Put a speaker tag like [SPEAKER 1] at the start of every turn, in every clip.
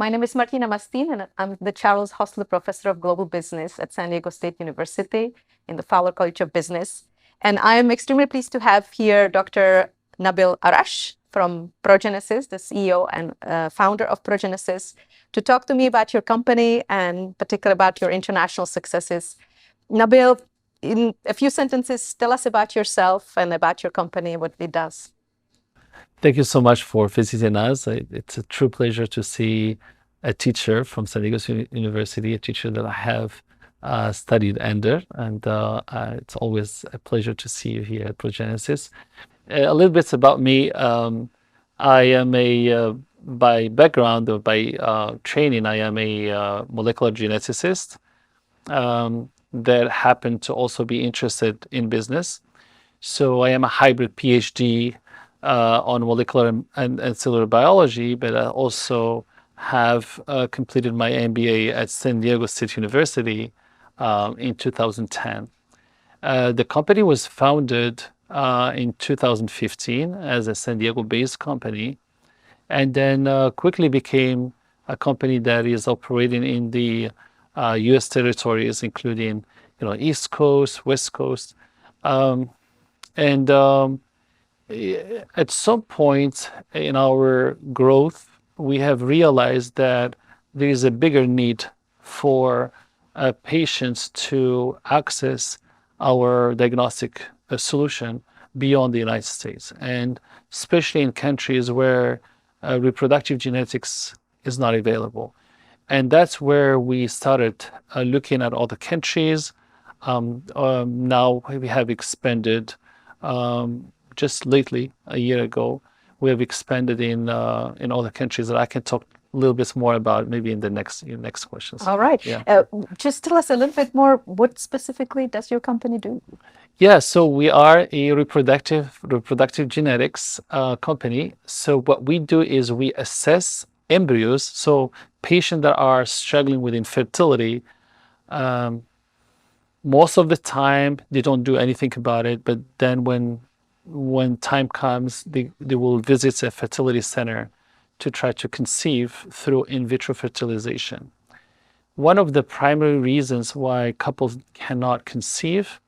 [SPEAKER 1] My name is Martina Musteen, and I'm the Charles Hostler Professor of Global Business at San Diego State University in the Fowler College of Business. And I am extremely pleased to have here Dr. Nabil Arash from Progenesis, the CEO and founder of Progenesis, to talk to me about your company and particularly about your international successes. Nabil, in a few sentences, tell us about yourself and about your company, what it does.
[SPEAKER 2] Thank you so much for visiting us. It's a true pleasure to see a teacher from San Diego University, a teacher that I have studied under, and it's always a pleasure to see you here at Progenesis. A little bit about me. I am by background or by training, I am a molecular geneticist that happened to also be interested in business. So I am a hybrid PhD on molecular and cellular biology, but I also have completed my MBA at San Diego State University in 2010. The company was founded in 2015 as a San Diego-based company, and then quickly became a company that is operating in the U.S. territories, including East Coast, West Coast, and at some point in our growth, we have realized that there is a bigger need for patients to access our diagnostic solution beyond the United States, and especially in countries where reproductive genetics is not available. And that's where we started looking at other countries. Now we have expanded just lately, a year ago, we have expanded in other countries that I can talk a little bit more about maybe in the next questions.
[SPEAKER 1] All right.
[SPEAKER 2] Yeah.
[SPEAKER 1] Just tell us a little bit more. What specifically does your company do?
[SPEAKER 2] Yeah, so we are a reproductive genetics company. So what we do is we assess embryos. So patients that are struggling with infertility, most of the time they don't do anything about it. But then when time comes, they will visit a fertility center to try to conceive through in vitro fertilization. One of the primary reasons why couples cannot conceive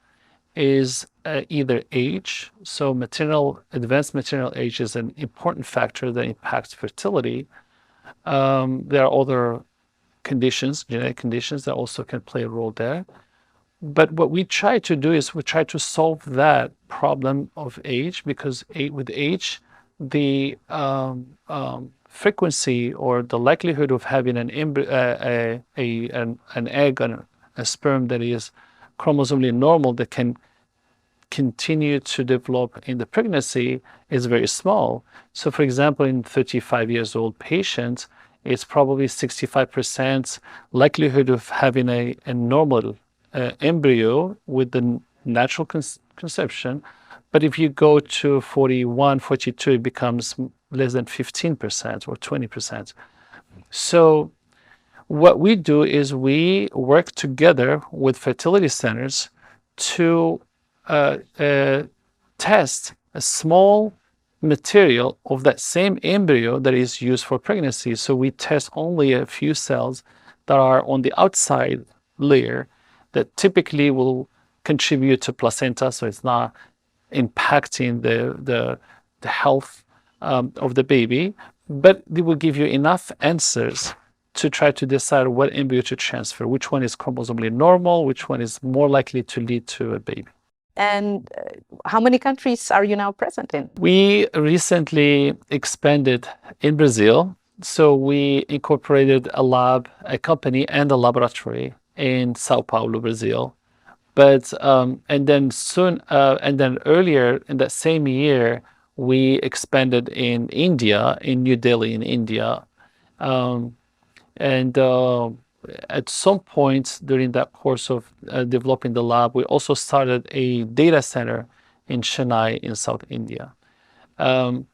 [SPEAKER 2] is either age. So advanced maternal age is an important factor that impacts fertility. There are other conditions, genetic conditions, that also can play a role there. But what we try to do is we try to solve that problem of age, because with age, the frequency or the likelihood of having an egg and a sperm that is chromosomally normal that can continue to develop in the pregnancy is very small. So for example, in 35 years old patients, it's probably 65% likelihood of having a normal embryo with the natural conception. But if you go to 41, 42, it becomes less than 15% or 20%. So what we do is we work together with fertility centers to test a small material of that same embryo that is used for pregnancy. So we test only a few cells that are on the outside layer that typically will contribute to placenta, so it's not impacting the health of the baby, but they will give you enough answers to try to decide what embryo to transfer, which one is chromosomally normal, which one is more likely to lead to a baby.
[SPEAKER 1] And how many countries are you now present in?
[SPEAKER 2] We recently expanded in Brazil. So we incorporated a company and a laboratory in Sao Paulo, Brazil. But and then earlier in that same year, we expanded in India, in New Delhi, in India. At some point during that course of developing the lab, we also started a data center in Chennai in South India. And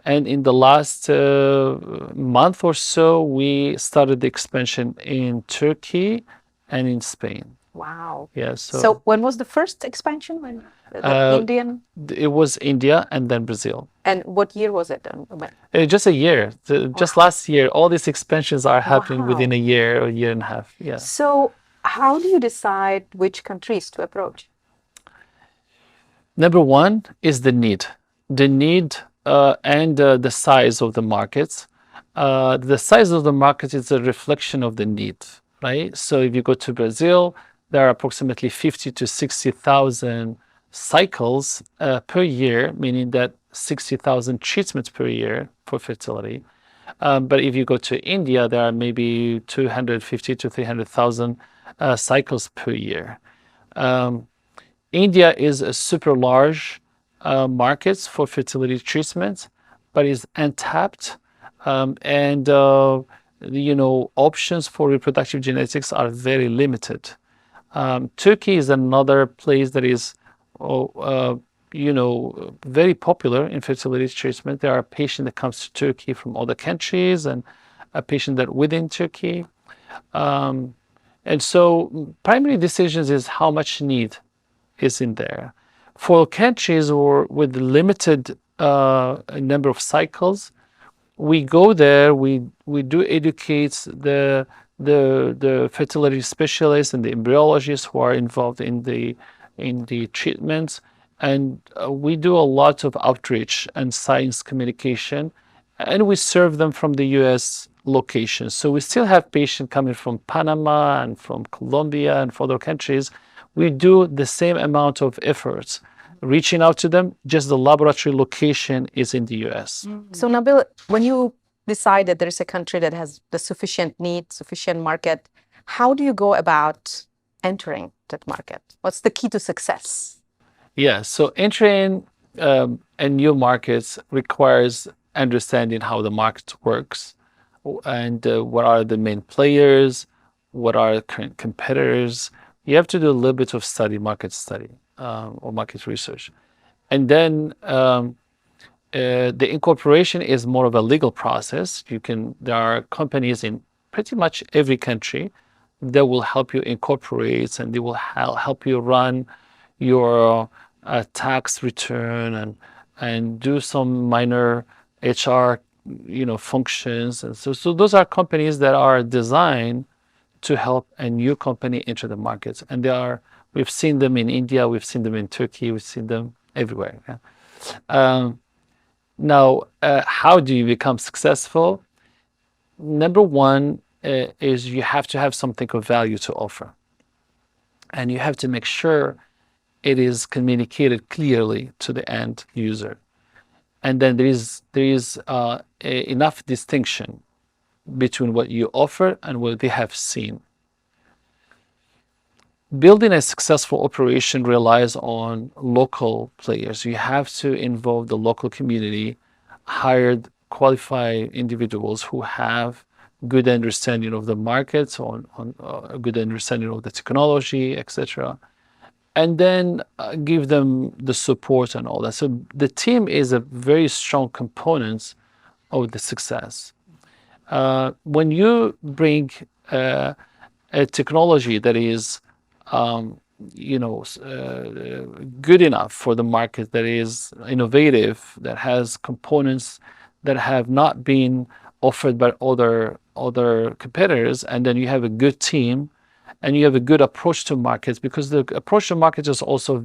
[SPEAKER 2] in the last month or so, we started the expansion in Turkey and in Spain.
[SPEAKER 1] Wow.
[SPEAKER 2] Yeah,
[SPEAKER 1] So when was the first expansion? When the
[SPEAKER 2] uh,
[SPEAKER 1] Indian?
[SPEAKER 2] it was India and then Brazil.
[SPEAKER 1] And what year was it? When?
[SPEAKER 2] Just a year, just
[SPEAKER 1] Wow.
[SPEAKER 2] last year. All these expansions are happening within
[SPEAKER 1] Wow.
[SPEAKER 2] a year or year and a half. Yeah.
[SPEAKER 1] So how do you decide which countries to approach?
[SPEAKER 2] Number one is the need. The need and the size of the markets. The size of the market is a reflection of the need, right? So if you go to Brazil, there are approximately 50 to 60,000 cycles per year, meaning that 60,000 treatments per year for fertility. But if you go to India, there are maybe 250 to 300,000 cycles per year. India is a super large market for fertility treatments, but is untapped, and options for reproductive genetics are very limited. Turkey is another place that is, oh, very popular in fertility treatment. There are patients that comes to Turkey from other countries, and a patient that within Turkey. And so primary decisions is how much need is in there. For countries or with limited number of cycles, we go there. We do educate the fertility specialists and the embryologists who are involved in the treatments, and we do a lot of outreach and science communication, and we serve them from the U.S. locations. So we still have patients coming from Panama and from Colombia and from other countries. We do the same amount of efforts reaching out to them, just the laboratory location is in the US.
[SPEAKER 1] So Nabil, when you decide that there's a country that has the sufficient need, sufficient market, how do you go about entering that market? What's the key to success?
[SPEAKER 2] Yeah, so entering a new markets requires understanding how the market works and what are the main players, what are current competitors. You have to do a little bit of market study or market research. And then the incorporation is more of a legal process. There are companies in pretty much every country that will help you incorporate, and they will help you run your tax return and do some minor HR functions. And so those are companies that are designed to help a new company enter the markets. And we've seen them in India, we've seen them in Turkey, we've seen them everywhere. Yeah? Now, how do you become successful? Number one is you have to have something of value to offer. And you have to make sure it is communicated clearly to the end user. And then there is enough distinction between what you offer and what they have seen. Building a successful operation relies on local players. You have to involve the local community, hired qualified individuals who have good understanding of the markets, on a good understanding of the technology, etc., and then give them the support and all that. So the team is a very strong component of the success. When you bring a technology that is good enough for the market, that is innovative, that has components that have not been offered by other competitors, and then you have a good team and you have a good approach to markets, because the approach to markets is also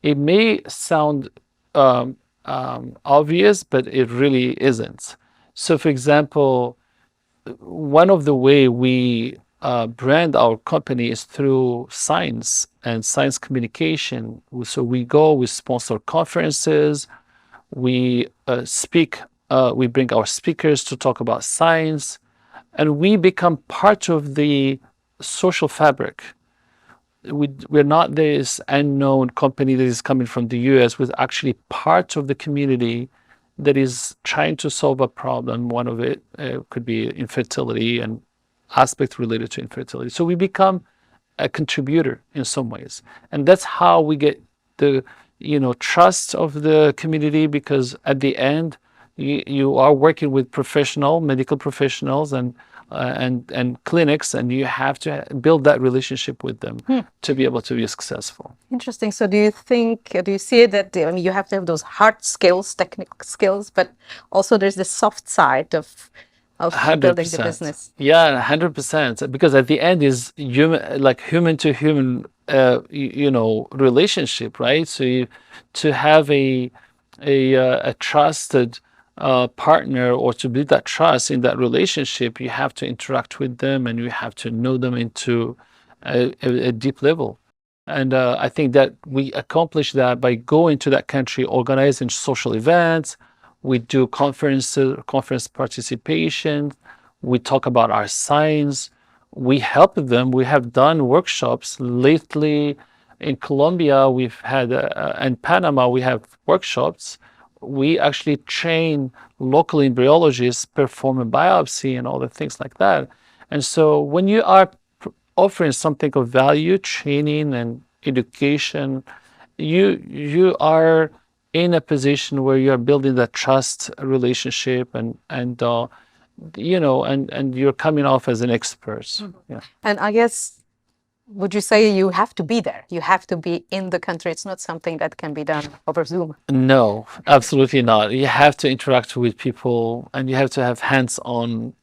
[SPEAKER 2] it may sound obvious, but it really isn't. So for example, one of the way we brand our company is through science and science communication. So we sponsor conferences, we we bring our speakers to talk about science, and we become part of the social fabric. We're not this unknown company that is coming from the US. We're actually part of the community that is trying to solve a problem. One of it could be infertility and aspects related to infertility. So we become a contributor in some ways. And that's how we get the trust of the community, because at the end, you are working with medical professionals, and and clinics, and you have to build that relationship with them to be able to be successful.
[SPEAKER 1] Interesting. So do you see that, I mean, you have to have those hard skills, technical skills, but also there's the soft side of building the
[SPEAKER 2] 100%.
[SPEAKER 1] business.
[SPEAKER 2] Yeah, 100%. Because at the end is human to human, relationship, right? So to have a trusted partner, or to build that trust in that relationship, you have to interact with them and you have to know them into a deep level. And I think that we accomplish that by going to that country, organizing social events. We do conference participation. We talk about our science. We help them. We have done workshops lately in Colombia. We've had in Panama. We have workshops. We actually train local embryologists, perform a biopsy, and all the things like that. And so when you are offering something of value, training and education, you are in a position where you are building that trust relationship, and you're coming off as an expert. Yeah.
[SPEAKER 1] And I guess, would you say you have to be there? You have to be in the country. It's not something that can be done over Zoom.
[SPEAKER 2] No, absolutely not. You have to interact with people, and you have to have hands-on,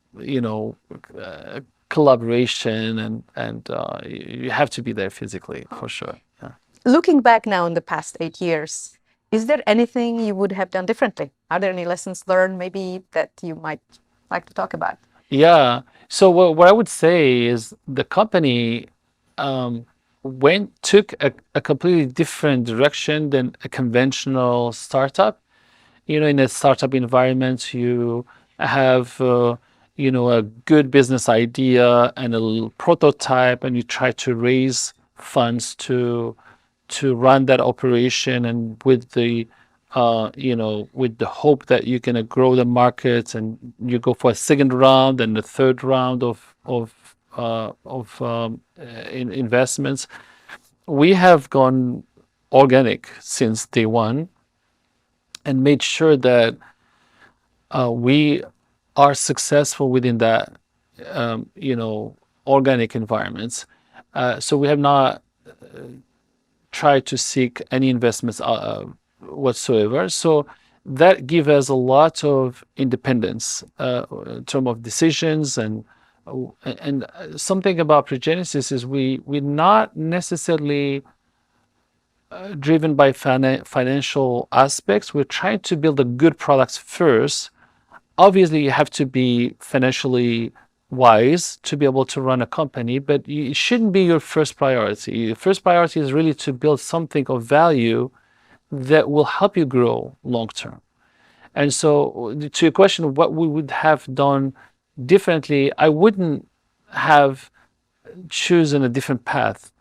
[SPEAKER 2] collaboration, and you have to be there physically for sure. Yeah.
[SPEAKER 1] Looking back now in the past 8 years, is there anything you would have done differently? Are there any lessons learned maybe that you might like to talk about?
[SPEAKER 2] Yeah. So what I would say is the company took a completely different direction than a conventional startup. In a startup environment, you have a good business idea and a prototype, and you try to raise funds to run that operation, and with the hope that you're gonna grow the market, and you go for a second round and the third round of investments. We have gone organic since day one and made sure that we are successful within that organic environments. So we have not tried to seek any investments whatsoever. So that gives us a lot of independence in terms of decisions, and something about Progenesis is we're not necessarily driven by financial aspects. We're trying to build a good products first. Obviously, you have to be financially wise to be able to run a company, but it shouldn't be your first priority. Your first priority is really to build something of value that will help you grow long term. And so, to your question, what we would have done differently, I wouldn't have chosen a different path,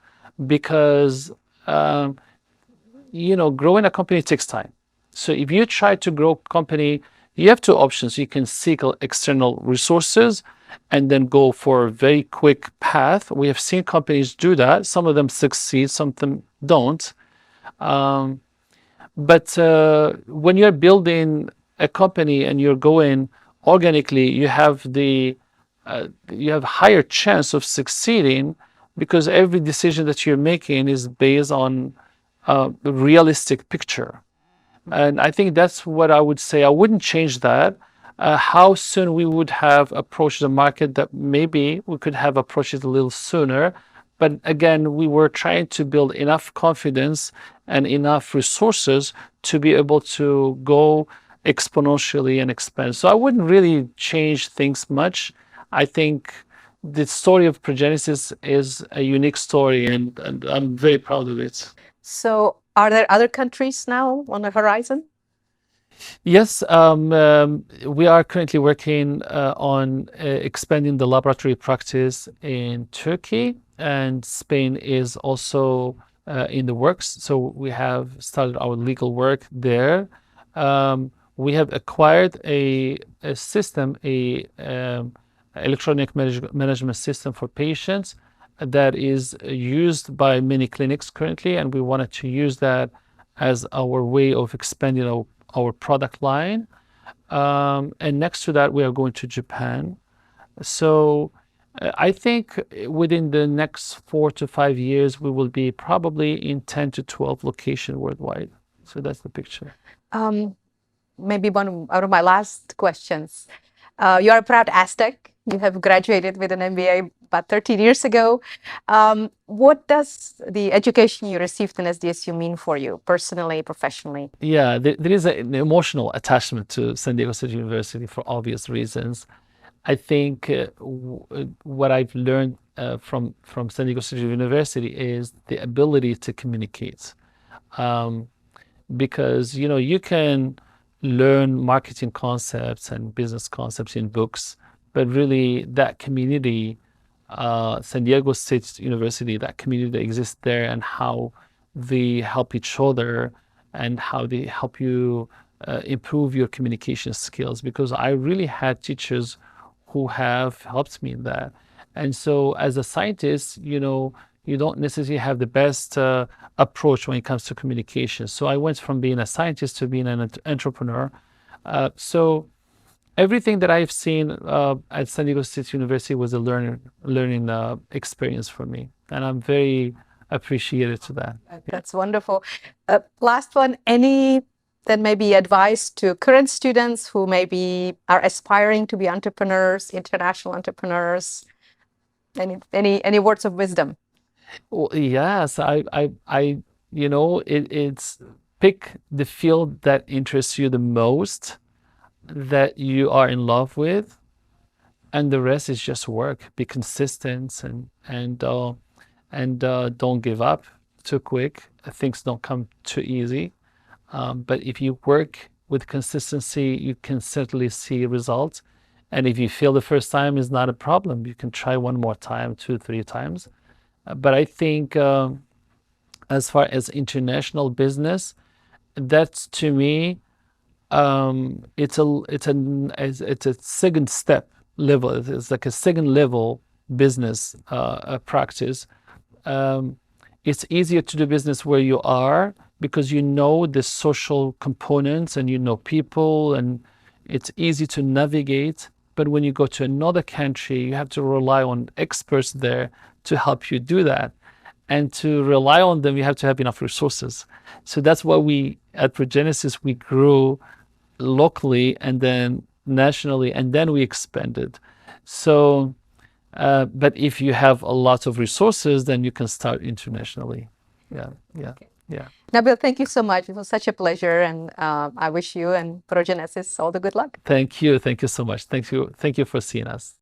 [SPEAKER 2] because growing a company takes time. So if you try to grow a company, you have two options. You can seek external resources and then go for a very quick path. We have seen companies do that. Some of them succeed, some of them don't. But when you're building a company and you're going organically, you have higher chance of succeeding, because every decision that you're making is based on a realistic picture. And I think that's what I would say. I wouldn't change that. How soon we would have approached the market, that maybe we could have approached it a little sooner. But again, we were trying to build enough confidence and enough resources to be able to go exponentially and expand. So I wouldn't really change things much. I think the story of Progenesis is a unique story, and I'm very proud of it.
[SPEAKER 1] So are there other countries now on the horizon?
[SPEAKER 2] Yes, we are currently working on expanding the laboratory practice in Turkey, and Spain is also in the works. So we have started our legal work there. We have acquired a system, electronic management system for patients that is used by many clinics currently, and we wanted to use that as our way of expanding our product line. And next to that, we are going to Japan. So I think within the next 4 to 5 years, we will be probably in 10 to 12 locations worldwide. So that's the picture.
[SPEAKER 1] Um, Maybe one out of my last questions. You are a proud Aztec. You have graduated with an MBA about 13 years ago. What does the education you received in SDSU mean for you personally, professionally?
[SPEAKER 2] Yeah, there is an emotional attachment to San Diego State University for obvious reasons. I think what I've learned from San Diego State University is the ability to communicate. Um, because you can learn marketing concepts and business concepts in books, but really that community, San Diego State University, that community that exists there, and how they help each other and how they help you improve your communication skills, because I really had teachers who have helped me in that. And so as a scientist, you don't necessarily have the best approach when it comes to communication. So I went from being a scientist to being an entrepreneur. So everything that I've seen at San Diego State University was a learning experience for me, and I'm very appreciative to that.
[SPEAKER 1] That's wonderful. Last one, any then maybe advice to current students who maybe are aspiring to be entrepreneurs, international entrepreneurs? Any words of wisdom?
[SPEAKER 2] Well, yes, it's pick the field that interests you the most, that you are in love with, and the rest is just work. Be consistent and don't give up too quick. Things don't come too easy, but if you work with consistency, you can certainly see results. And if you feel the first time is not a problem, you can try one more time, 2, 3 times. But I think as far as international business, that's to me, it's a second step level. It's like a second level business practice. It's easier to do business where you are because you know the social components and you know people, and it's easy to navigate. But when you go to another country, you have to rely on experts there to help you do that. And to rely on them, you have to have enough resources. So that's why we, at Progenesis, we grew locally and then nationally, and then we expanded. So, but if you have a lot of resources, then you can start internationally. Yeah, yeah,
[SPEAKER 1] Okay.
[SPEAKER 2] yeah.
[SPEAKER 1] Nabil, thank you so much. It was such a pleasure, and I wish you and Progenesis all the good luck.
[SPEAKER 2] Thank you so much. Thank you for seeing us.